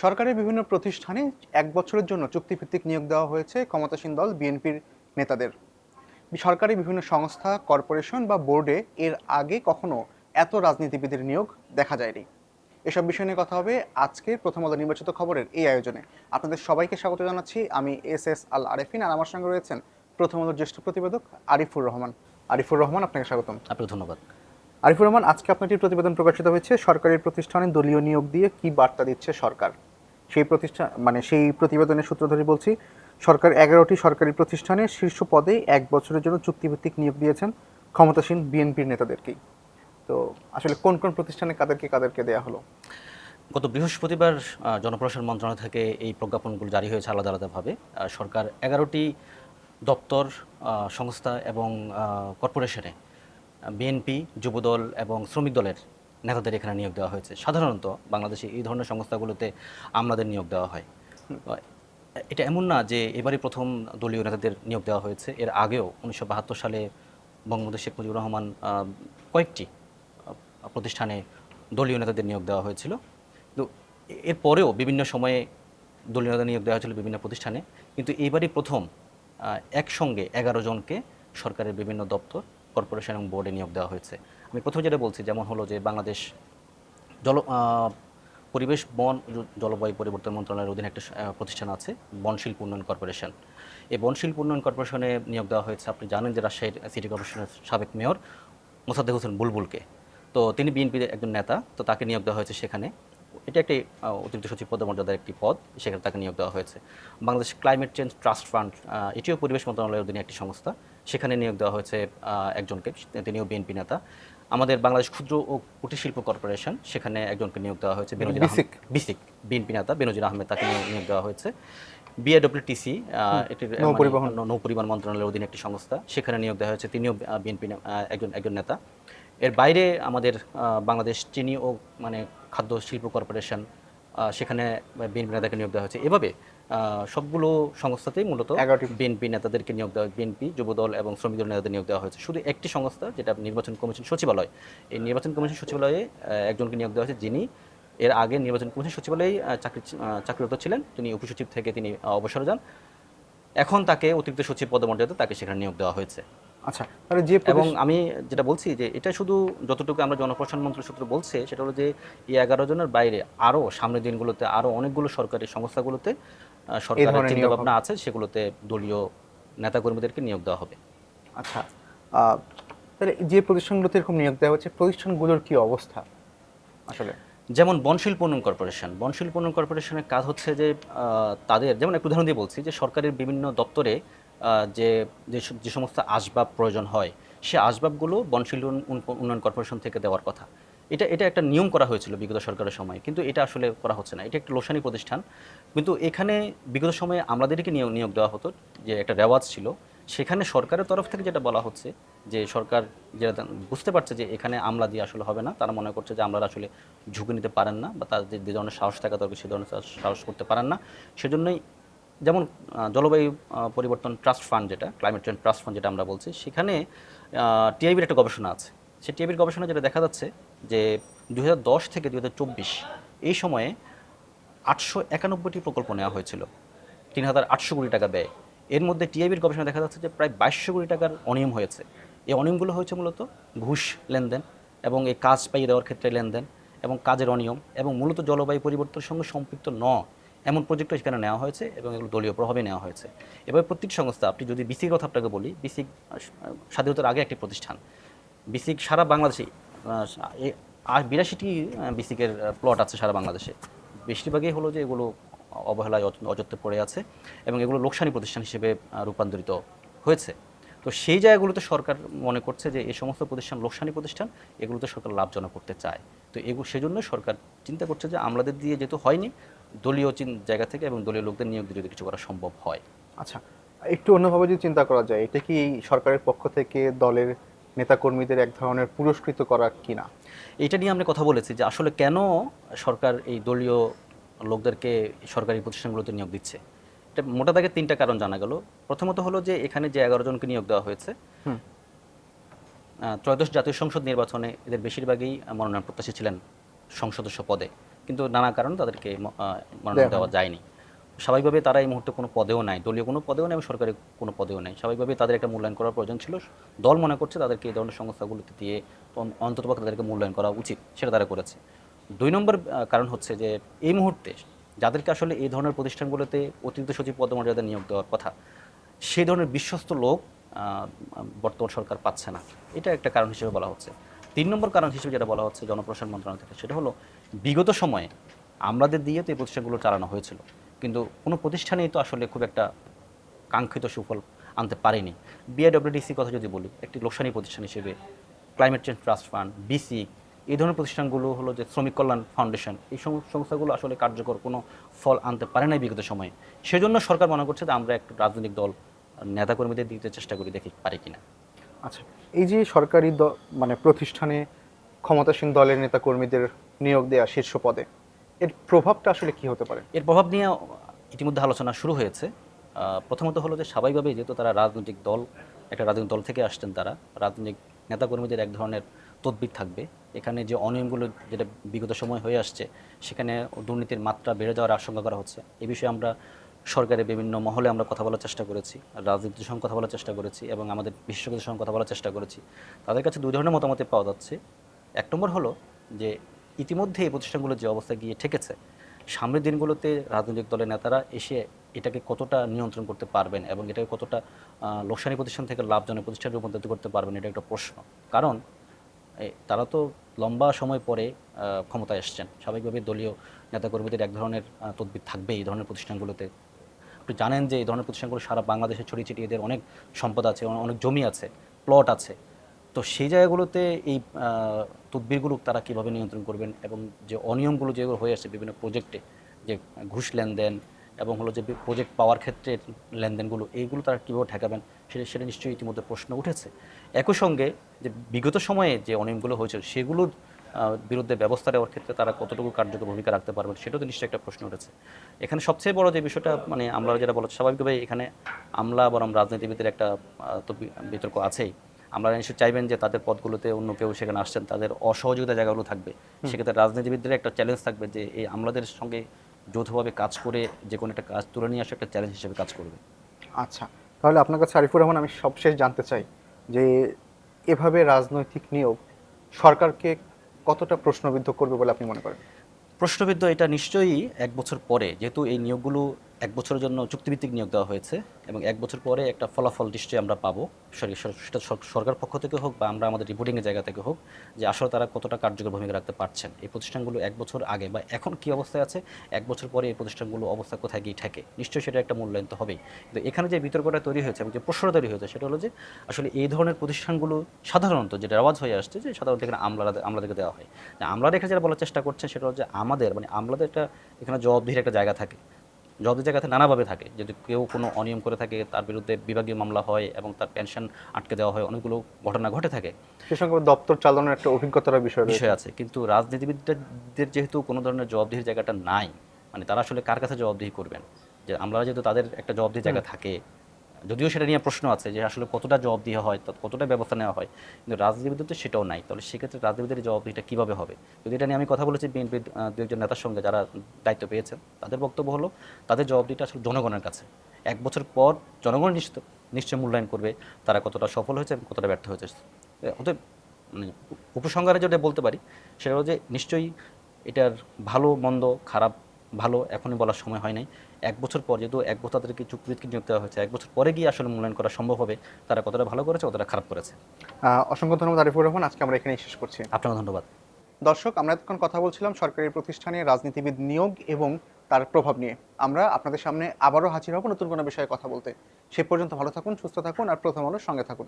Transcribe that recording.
সরকারের বিভিন্ন প্রতিষ্ঠানে ১ বছরের জন্য চুক্তিভিত্তিক নিয়োগ দেওয়া হয়েছে ক্ষমতাসীন দল বিএনপির নেতাদের। সরকারি বিভিন্ন সংস্থা, কর্পোরেশন বা বোর্ডে এর আগে কখনো এত রাজনীতিবিদের নিয়োগ দেখা যায়নি। এসব বিষয় নিয়ে কথা হবে আজকের প্রথম আলো নির্বাচিত খবরের এই আয়োজনে। আপনাদের সবাইকে স্বাগত জানাচ্ছি। আমি এস আল আরেফিন, আর আমার সঙ্গে রয়েছেন প্রথম আলোর জ্যেষ্ঠ প্রতিবেদক আরিফুর রহমান। আরিফুর রহমান, আপনাকে স্বাগতম। আপনাকে ধন্যবাদ। আরিফুর রহমান, আজকে আপনার একটি প্রতিবেদন প্রকাশিত হয়েছে সরকারি প্রতিষ্ঠানে দলীয় নিয়োগ দিয়ে কি বার্তা দিচ্ছে সরকার। সেই প্রতিবেদনের সূত্র ধরে বলছি, সরকার 11টি সরকারি প্রতিষ্ঠানে শীর্ষ পদে 1 বছরের জন্য চুক্তিভিত্তিক নিয়োগ দিয়েছেন ক্ষমতাসীন বিএনপির নেতাদেরকেই। তো আসলে কোন কোন প্রতিষ্ঠানে কাদেরকে কাদেরকে দেয়া হলো? গত বৃহস্পতিবার জনপ্রশাসন মন্ত্রণালয় থেকে এই প্রজ্ঞাপনগুলো জারি হয়েছে আলাদা আলাদাভাবে। সরকার 11টি দপ্তর, সংস্থা এবং কর্পোরেশনে বিএনপি, যুবদল এবং শ্রমিক দলের নেতাদের এখানে নিয়োগ দেওয়া হয়েছে। সাধারণত বাংলাদেশে এই ধরনের সংস্থাগুলোতে আমলাদের নিয়োগ দেওয়া হয়। এটা এমন না যে এবারই প্রথম দলীয় নেতাদের নিয়োগ দেওয়া হয়েছে। এর আগেও 1972 সালে বঙ্গবন্ধু শেখ মুজিবুর রহমান কয়েকটি প্রতিষ্ঠানে দলীয় নেতাদের নিয়োগ দেওয়া হয়েছিল। তো এরপরেও বিভিন্ন সময়ে দলীয় নেতা নিয়োগ দেওয়া হয়েছিল বিভিন্ন প্রতিষ্ঠানে, কিন্তু এইবারই প্রথম একসঙ্গে 11 জনকে সরকারের বিভিন্ন দপ্তর, কর্পোরেশন এবং বোর্ডে নিয়োগ দেওয়া হয়েছে। আমি প্রথমে যেটা বলছি, যেমন হলো যে বাংলাদেশ জল পরিবেশ, বন, জলবায়ু পরিবর্তন মন্ত্রণালয়ের অধীনে একটা প্রতিষ্ঠান আছে, বনশিল্প উন্নয়ন কর্পোরেশন। এই বনশিল্প উন্নয়ন কর্পোরেশনে নিয়োগ দেওয়া হয়েছে, আপনি জানেন যে রাজশাহীর সিটি কর্পোরেশনের সাবেক মেয়র মোসাদ্দেক হোসেন বুলবুলকে। তো তিনি বিএনপির একজন নেতা, তো তাকে নিয়োগ দেওয়া হয়েছে সেখানে। এটা একটি অতিরিক্ত সচিব পদমর্যাদার একটি পদ, সেখানে তাকে নিয়োগ দেওয়া হয়েছে। Bangladesh climate change trust fund, এটিও পরিবেশ মন্ত্রণালয়ের অধীনে একটি সংস্থা, সেখানে নিয়োগ দেওয়া হয়েছে একজনকে, তিনিও বিএনপি নেতা। আমাদের বাংলাদেশ ক্ষুদ্র ও কুটির শিল্প কর্পোরেশন, সেখানে একজনকে নিয়োগ দেওয়া হয়েছে, বিসিক বিএনপি নেতা বেনজির আহমেদ, তাকে নিয়োগ দেওয়া হয়েছে। বিআইডব্লিউটিসি, এটির নৌ পরিবহন মন্ত্রণালয়ের অধীনে একটি সংস্থা, সেখানে নিয়োগ দেওয়া হয়েছে, তিনিও বিএনপি একজন নেতা। এর বাইরে আমাদের বাংলাদেশ চিনি ও খাদ্য শিল্প কর্পোরেশন, সেখানে বিএনপি নেতাকে নিয়োগ দেওয়া হয়েছে। এভাবে সবগুলো সংস্থাতেই মূলত বিএনপি নেতাদেরকে নিয়োগ দেওয়া, বিএনপি, যুবদল এবং শ্রমিক দল নেতাদের নিয়োগ দেওয়া হয়েছে। শুধু একটি সংস্থা, যেটা নির্বাচন কমিশন সচিবালয়, এই নির্বাচন কমিশন সচিবালয়ে একজনকে নিয়োগ দেওয়া হয়েছে, যিনি এর আগে নির্বাচন কমিশন সচিবালয়ে চাকরিরত ছিলেন। তিনি উপসচিব থেকে তিনি অবসরে যান, এখন তাকে অতিরিক্ত সচিব পদমর্যাদা তাকে সেখানে নিয়োগ দেওয়া হয়েছে। আচ্ছা, তাহলে এবং আমি যেটা বলছি যে এটা শুধু যতটুকু আমরা জনপ্রশাসন মন্ত্রী সূত্র বলছে, সেটা হলো যে এই 11 জনের বাইরে আরও সামনের দিনগুলোতে আরও অনেকগুলো সরকারি সংস্থাগুলোতে সরকারের চিন্তাভাবনা আছে, সেগুলোতে দলীয় নেতাকর্মীদেরকে নিয়োগ দেওয়া হবে। আচ্ছা, তাহলে যে প্রতিষ্ঠানগুলোতে এরকম নিয়োগ দেওয়া হচ্ছে, প্রতিষ্ঠানগুলোর কি অবস্থা আসলে? যেমন বনশিল্প উন্নয়ন কর্পোরেশন, বনশিল্প উন্নয়ন কর্পোরেশনের কাজ হচ্ছে যে তাদের, যেমন একটু উদাহরণ দিয়ে বলছি, যে সরকারের বিভিন্ন দপ্তরে যে যে সমস্ত আসবাব প্রয়োজন হয়, সে আসবাবগুলো বনশিল্প উন্নয়ন কর্পোরেশন থেকে দেওয়ার কথা। এটা একটা নিয়ম করা হয়েছিল বিগত সরকারের সময়, কিন্তু এটা আসলে করা হচ্ছে না। এটা একটা লোসানি প্রতিষ্ঠান, কিন্তু এখানে বিগত সময়ে আমলাদেরকে নিয়োগ দেওয়া হতো, যে একটা রেওয়াজ ছিল। সেখানে সরকারের তরফ থেকে যেটা বলা হচ্ছে, যে সরকার যেটা বুঝতে পারছে যে এখানে আমলা দিয়ে আসলে হবে না, তারা মনে করছে যে আমলারা আসলে ঝুঁকি নিতে পারেন না, বা তাদের যে ধরনের সাহস থাকা দরকার সে ধরনের সাহস করতে পারেন না। সেজন্যই যেমন জলবায়ু পরিবর্তন ট্রাস্ট ফান্ড, যেটা ক্লাইমেট চেঞ্জ ট্রাস্ট ফান্ড যেটা আমরা বলছি, সেখানে টিআইবির একটা গবেষণা আছে। সেই টিআইবির গবেষণা যেটা দেখা যাচ্ছে যে 2010 থেকে 2024 এই সময়ে 891টি প্রকল্প নেওয়া হয়েছিল, 3,800 কোটি টাকা ব্যয়। এর মধ্যে টিআইবির গবেষণা দেখা যাচ্ছে যে প্রায় 2200 কোটি টাকার অনিয়ম হয়েছে। এই অনিয়মগুলো হয়েছে মূলত ঘুষ লেনদেন, এবং এই কাজ পাইয়ে দেওয়ার ক্ষেত্রে লেনদেন, এবং কাজের অনিয়ম, এবং মূলত জলবায়ু পরিবর্তনের সঙ্গে সম্পৃক্ত এমন প্রজেক্টও সেখানে নেওয়া হয়েছে, এবং এগুলো দলীয় প্রভাবে নেওয়া হয়েছে। এবার প্রত্যেক সংস্থা, আপনি যদি বিসিক কথা আপনাকে বলি, বিসিক স্বাধীনতার আগে একটি প্রতিষ্ঠান। বিসিক সারা বাংলাদেশে 82টি বিসিকের প্লট আছে সারা বাংলাদেশে। বেশিরভাগই হলো যে এগুলো অবহেলায় অযত্নে পড়ে আছে, এবং এগুলো লোকসানি প্রতিষ্ঠান হিসেবে রূপান্তরিত হয়েছে। তো সেই জায়গাগুলোতে সরকার মনে করছে যে এই সমস্ত প্রতিষ্ঠান লোকসানি প্রতিষ্ঠান, এগুলোতে সরকার লাভজনক করতে চায়। তো সেজন্য সরকার চিন্তা করছে যে আমলাদের দিয়ে যেহেতু হয়নি, দলীয় জায়গা থেকে এবং দলীয় লোকদের নিয়োগ দিয়ে যদি কিছু করা সম্ভব হয়। আচ্ছা, একটু অন্যভাবে যদি চিন্তা করা যায়, এটা কি সরকারের পক্ষ থেকে দলের নেতাকর্মীদের এক ধরনের পুরস্কৃত করা কিনা? এইটা নিয়ে আমরা কথা বলেছি যে আসলে কেন সরকার এই দলীয় লোকদেরকে সরকারি প্রতিষ্ঠানগুলোতে নিয়োগ দিচ্ছে। এটা মোটা দাগে 3টা কারণ জানা গেল। প্রথমত হলো যে এখানে যে 11 জনকে নিয়োগ দেওয়া হয়েছে, ত্রয়োদশ জাতীয় সংসদ নির্বাচনে এদের বেশিরভাগই মনোনয়ন প্রত্যাশী ছিলেন সংসদস্য পদে। কিন্তু নানা কারণে তাদেরকে মনোনয়ন দেওয়া যায়নি। স্বাভাবিকভাবে তারা এই মুহূর্তে কোনো পদেও নাই, দলীয় কোনো পদেও নেই এবং সরকারি কোনো পদেও নেই। স্বাভাবিকভাবে তাদের একটা মূল্যায়ন করার প্রয়োজন ছিল। দল মনে করছে তাদেরকে এই ধরনের সংস্থাগুলোতে দিয়ে অন্ততপক্ষে তাদেরকে মূল্যায়ন করা উচিত, সেটা তারা করেছে। 2 নম্বর কারণ হচ্ছে যে এই মুহূর্তে যাদেরকে আসলে এই ধরনের প্রতিষ্ঠানগুলোতে অতিরিক্ত সচিব পদমর্যাদা নিয়োগ দেওয়ার কথা, সেই ধরনের বিশ্বস্ত লোক বর্তমান সরকার পাচ্ছে না। এটা একটা কারণ হিসেবে বলা হচ্ছে। 3 নম্বর কারণ হিসেবে যেটা বলা হচ্ছে জনপ্রশাসন মন্ত্রণালয় থেকে, সেটা হলো বিগত সময়ে আমাদের দিয়ে তো এই প্রতিষ্ঠানগুলো চালানো হয়েছিল, কিন্তু কোনো প্রতিষ্ঠানেই তো আসলে খুব একটা কাঙ্ক্ষিত সুফল আনতে পারেনি। বিআইডব্লিউটিসি কথা যদি বলি, একটি লোকসানি প্রতিষ্ঠান হিসেবে, climate change trust fund, BC, এই ধরনের প্রতিষ্ঠানগুলো হলো যে শ্রমিক কল্যাণ ফাউন্ডেশন, এই সংস্থাগুলো আসলে কার্যকর কোনো ফল আনতে পারে নাই বিগত সময়ে। সেজন্য সরকার মনে করছে যে আমরা একটু রাজনৈতিক দল নেতাকর্মীদের দিতে চেষ্টা করি, দেখি পারি কিনা। আচ্ছা, এই যে সরকারি মানে প্রতিষ্ঠানে ক্ষমতাসীন দলের নেতাকর্মীদের নিয়োগ দেওয়া শীর্ষ পদে, এর প্রভাবটা আসলে কি হতে পারে? এর প্রভাব নিয়ে ইতিমধ্যে আলোচনা শুরু হয়েছে। প্রথমত হলো যে স্বাভাবিকভাবেই যেহেতু তারা রাজনৈতিক দল, একটা রাজনৈতিক দল থেকে আসছেন, তারা রাজনৈতিক নেতাকর্মীদের এক ধরনের তদবির থাকবে। এখানে যে অনিয়মগুলো যেটা বিগত সময় হয়ে আসছে, সেখানে দুর্নীতির মাত্রা বেড়ে যাওয়ার আশঙ্কা করা হচ্ছে। এই বিষয়ে আমরা সরকারের বিভিন্ন মহলে আমরা কথা বলার চেষ্টা করেছি, রাজনীতির সঙ্গে কথা বলার চেষ্টা করেছি এবং আমাদের বিশেষজ্ঞদের সঙ্গে কথা বলার চেষ্টা করেছি। তাদের কাছে 2 ধরনের মতামত পাওয়া যাচ্ছে। 1 নম্বর হলো যে ইতিমধ্যে এই প্রতিষ্ঠানগুলো যে অবস্থায় গিয়ে ঠেকেছে, সামনের দিনগুলোতে রাজনৈতিক দলের নেতারা এসে এটাকে কতটা নিয়ন্ত্রণ করতে পারবেন এবং এটাকে কতটা লোকসানি প্রতিষ্ঠান থেকে লাভজনক প্রতিষ্ঠানে রূপান্তরিত করতে পারবেন, এটা একটা প্রশ্ন। কারণ তারা তো লম্বা সময় পরে ক্ষমতায় এসছেন, স্বাভাবিকভাবে দলীয় নেতাকর্মীদের এক ধরনের তদবির থাকবে এই ধরনের প্রতিষ্ঠানগুলোতে। আপনি জানেন যে এই ধরনের প্রতিষ্ঠানগুলো সারা বাংলাদেশে ছড়িয়ে ছিটিয়ে, এদের অনেক সম্পদ আছে, অনেক জমি আছে, প্লট আছে। তো সেই জায়গাগুলোতে এই তদবিরগুলো তারা কীভাবে নিয়ন্ত্রণ করবেন এবং যে অনিয়মগুলো যেগুলো হয়ে আসছে বিভিন্ন প্রজেক্টে, যে ঘুষ লেনদেন এবং হলো যে প্রজেক্ট পাওয়ার ক্ষেত্রে লেনদেনগুলো, এইগুলো তারা কীভাবে ঠেকাবেন, সেটা নিশ্চয়ই ইতিমধ্যে প্রশ্ন উঠেছে। একই সঙ্গে যে বিগত সময়ে যে অনিয়মগুলো হয়েছিল সেগুলোর বিরুদ্ধে ব্যবস্থা নেওয়ার ক্ষেত্রে তারা কতটুকু কার্যকর ভূমিকা রাখতে পারবেন, সেটাও তো নিশ্চয়ই একটা প্রশ্ন উঠেছে। এখানে সবচেয়ে বড় যে বিষয়টা, মানে আমরা যেটা বলা স্বাভাবিকভাবে এখানে আমলা বরং রাজনীতিবিদের একটা তো বিতর্ক আছেই। আমরা নিশ্চয়ই চাইবেন যে তাদের পদগুলোতে অন্য কেউ সেখানে আসছেন, তাদের অসহযোগিতা জায়গাগুলো থাকবে। সেক্ষেত্রে রাজনীতিবিদদের একটা চ্যালেঞ্জ থাকবে যে এই আমলাদের সঙ্গে যৌথভাবে কাজ করে যে কোনো একটা কাজ তুলে নিয়ে আসা একটা চ্যালেঞ্জ হিসেবে কাজ করবে। আচ্ছা, তাহলে আপনার কাছে আরিফুর রহমান, আমি সবশেষ জানতে চাই যে এভাবে রাজনৈতিক নিয়োগ সরকারকে কতটা প্রশ্নবিদ্ধ করবে বলে আপনি মনে করেন? প্রশ্নবিদ্ধ এটা নিশ্চয়ই 1 বছর পরে, যেহেতু এই নিয়োগগুলো 1 বছরের জন্য চুক্তিভিত্তিক নিয়োগ দেওয়া হয়েছে এবং 1 বছর পরে একটা ফলাফল নিশ্চয়ই আমরা পাবো, সেটা সরকার পক্ষ থেকে হোক বা আমরা আমাদের রিপোর্টিংয়ের জায়গা থেকে হোক, যে আসলে তারা কতটা কার্যকর ভূমিকা রাখতে পারছেন। এই প্রতিষ্ঠানগুলো 1 বছর আগে বা এখন কী অবস্থায় আছে, 1 বছর পরে এই প্রতিষ্ঠানগুলো অবস্থা কোথায় গিয়ে ঠেকে, নিশ্চয়ই সেটা একটা মূল্যায়ন তো হবেই। কিন্তু এখানে যে বিতর্কটা তৈরি হয়েছে এবং যে প্রশ্নটা তৈরি হয়েছে, সেটা হলো যে আসলে এই ধরনের প্রতিষ্ঠানগুলো সাধারণত যেটা রেওয়াজ হয়ে আসছে, যে সাধারণত এখানে আমলাদেরকে দেওয়া হয়। আমলারা এখানে যেটা বলার চেষ্টা করছে সেটা হচ্ছে আমাদের, মানে আমলাদের একটা এখানে জবাবদিহির একটা জায়গা থাকে। জবাবদিহির জায়গাতে নানাভাবে থাকে, যদি কেউ কোনো অনিয়ম করে থাকে তার বিরুদ্ধে বিভাগীয় মামলা হয় এবং তার পেনশন আটকে দেওয়া হয়, অনেকগুলো ঘটনা ঘটে থাকে। সে সঙ্গে দপ্তর চালানোর একটা অভিজ্ঞতার বিষয় আছে। কিন্তু রাজনীতিবিদদের যেহেতু কোনো ধরনের জবাবদিহির জায়গাটা নাই, মানে তারা আসলে কার কাছে জবাবদিহি করবেন, যে আমরা যেহেতু তাদের একটা জবাবদিহির জায়গা থাকে, যদিও সেটা নিয়ে প্রশ্ন আছে যে আসলে কতটা জবাবদিহি হয়, কতটা ব্যবস্থা নেওয়া হয়, কিন্তু রাজনীতিবিদদের তো সেটাও নাই। তাহলে সেক্ষেত্রে রাজনীতিবিদের জবাবদিহিটা কীভাবে হবে? যদি এটা নিয়ে আমি কথা বলেছি বিএনপির 2-1 নেতার সঙ্গে যারা দায়িত্ব পেয়েছেন, তাদের বক্তব্য হলো তাদের জবাবদিহিটা আসলে জনগণের কাছে। 1 বছর পর জনগণ নিশ্চয় মূল্যায়ন করবে তারা কতটা সফল হয়েছে এবং কতটা ব্যর্থ হয়েছে। অতএব মানে উপসংহারে যেটা বলতে পারি সেটা হলো যে নিশ্চয়ই এটার ভালো মন্দ খারাপ ভালো এখনই বলার সময় হয় নাই। 1 বছর পর, যেহেতু 1 বছর তাদেরকে চুক্তিভিত্তিক নিয়োগ দেওয়া হয়েছে, 1 বছর পরে গিয়ে আসলে মূল্যায়ন করা সম্ভব হবে তারা কতটা ভালো করেছে, কতটা খারাপ করেছে। অসংখ্য ধন্যবাদ আরিফুর রহমান, আজকে আমরা এখানেই শেষ করছি। আপনাকে ধন্যবাদ। দর্শক, আমরা এতক্ষণ কথা বলছিলাম সরকারি প্রতিষ্ঠানে রাজনীতিবিদ নিয়োগ এবং তার প্রভাব নিয়ে। আমরা আপনাদের সামনে আবারও হাজির হব নতুন কোনো বিষয়ে কথা বলতে। সে পর্যন্ত ভালো থাকুন, সুস্থ থাকুন আর প্রথম আলোর সঙ্গে থাকুন।